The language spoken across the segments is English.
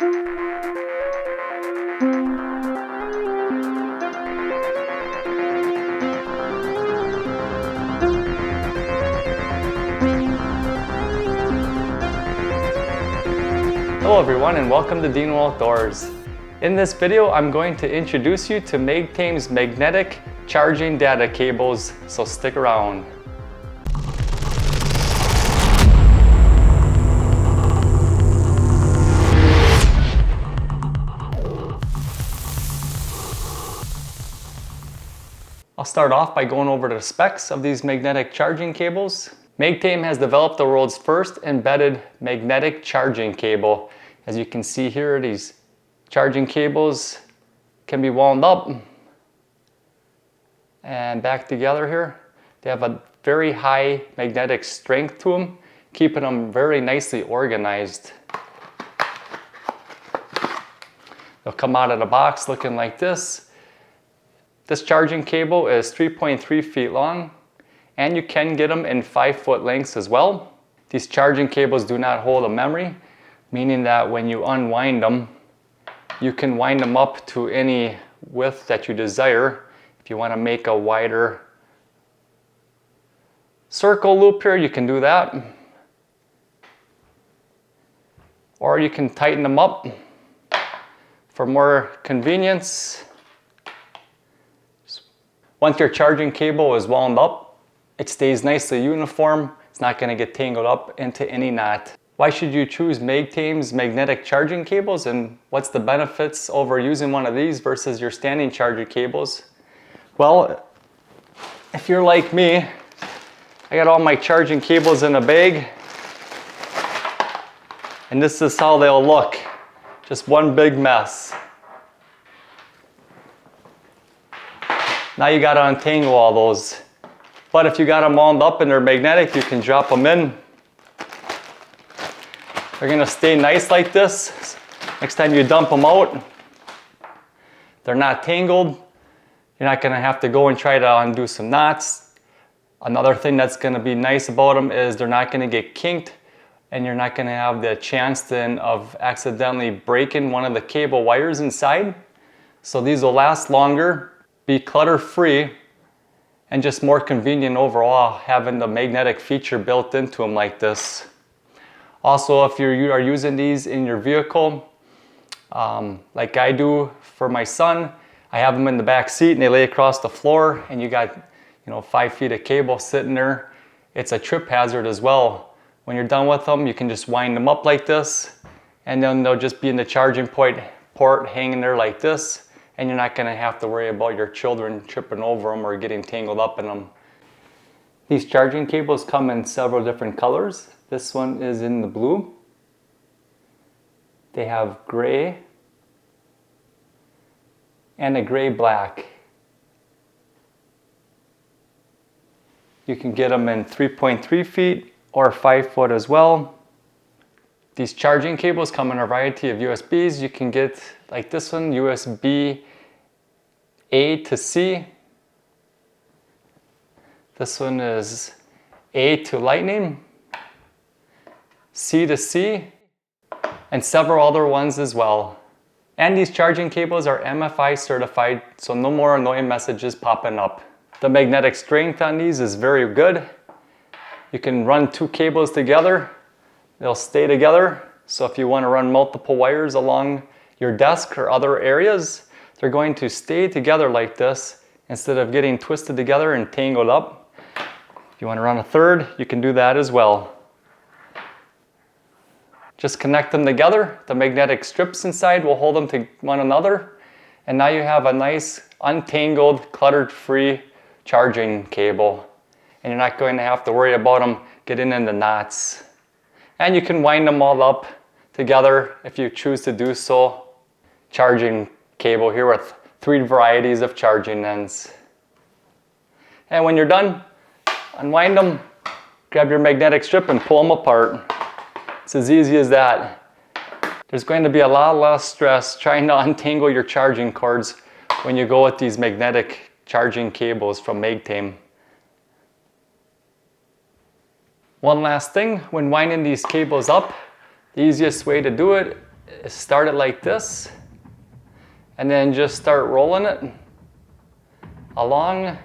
Hello everyone and welcome to Deano Outdoors. In this video, I'm going to introduce you to Magtame's magnetic charging data cables, so stick around. I'll start off by going over the specs of these magnetic charging cables. Magtame has developed the world's first embedded magnetic charging cable. As you can see here, these charging cables can be wound up and back together here. They have a very high magnetic strength to them, keeping them very nicely organized. They'll come out of the box looking like this. This charging cable is 3.3 feet long, and you can get them in 5-foot lengths as well. These charging cables do not hold a memory, meaning that when you unwind them, you can wind them up to any width that you desire. If you want to make a wider circle loop here, you can do that. Or you can tighten them up for more convenience. Once your charging cable is wound up, it stays nicely uniform. It's not going to get tangled up into any knot. Why should you choose Magtame's magnetic charging cables, and what's the benefits over using one of these versus your standing charger cables? Well, if you're like me, I got all my charging cables in a bag, and this is how they'll look. Just one big mess. Now you got to untangle all those. But if you got them wound up and they're magnetic, you can drop them in. They're going to stay nice like this. Next time you dump them out, they're not tangled. You're not going to have to go and try to undo some knots. Another thing that's going to be nice about them is they're not going to get kinked, and you're not going to have the chance then of accidentally breaking one of the cable wires inside. So these will last longer, be clutter-free, and just more convenient overall having the magnetic feature built into them like this. Also, if you are using these in your vehicle, like I do for my son, I have them in the back seat and they lay across the floor, and you got 5 feet of cable sitting there. It's a trip hazard as well. When you're done with them, you can just wind them up like this, and then they'll just be in the charging port hanging there like this, and you're not going to have to worry about your children tripping over them or getting tangled up in them. These charging cables come in several different colors. This one is in the blue. They have gray and a gray black. You can get them in 3.3 feet or 5 foot as well. These charging cables come in a variety of USBs. You can get, like this one, USB A to C. This one is A to Lightning, C to C, and several other ones as well. And these charging cables are MFI certified, so no more annoying messages popping up. The magnetic strength on these is very good. You can run 2 cables together. They'll stay together. So if you want to run multiple wires along your desk or other areas, they're going to stay together like this instead of getting twisted together and tangled up. If you want to run a third, you can do that as well. Just connect them together. The magnetic strips inside will hold them to one another. And now you have a nice, untangled, cluttered-free charging cable. And you're not going to have to worry about them getting into knots. And you can wind them all up together if you choose to do so. Charging cable here with 3 varieties of charging ends. And when you're done, unwind them, grab your magnetic strip and pull them apart. It's as easy as that. There's going to be a lot less stress trying to untangle your charging cords when you go with these magnetic charging cables from Magtame. One last thing, when winding these cables up, the easiest way to do it is start it like this, and then just start rolling it along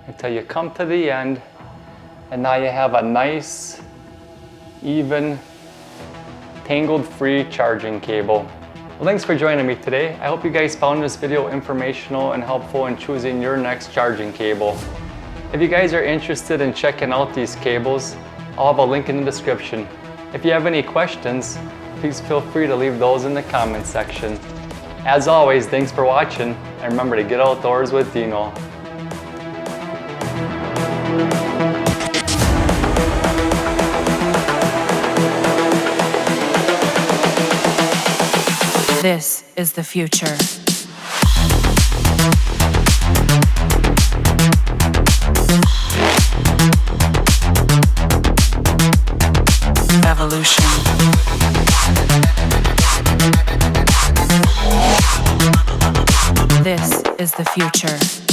until you come to the end, and now you have a nice, even, tangled-free charging cable. Well, thanks for joining me today. I hope you guys found this video informational and helpful in choosing your next charging cable. If you guys are interested in checking out these cables, I'll have a link in the description. If you have any questions, please feel free to leave those in the comments section. As always, thanks for watching, and remember to get outdoors with Deano. This is the future. Evolution. This is the future.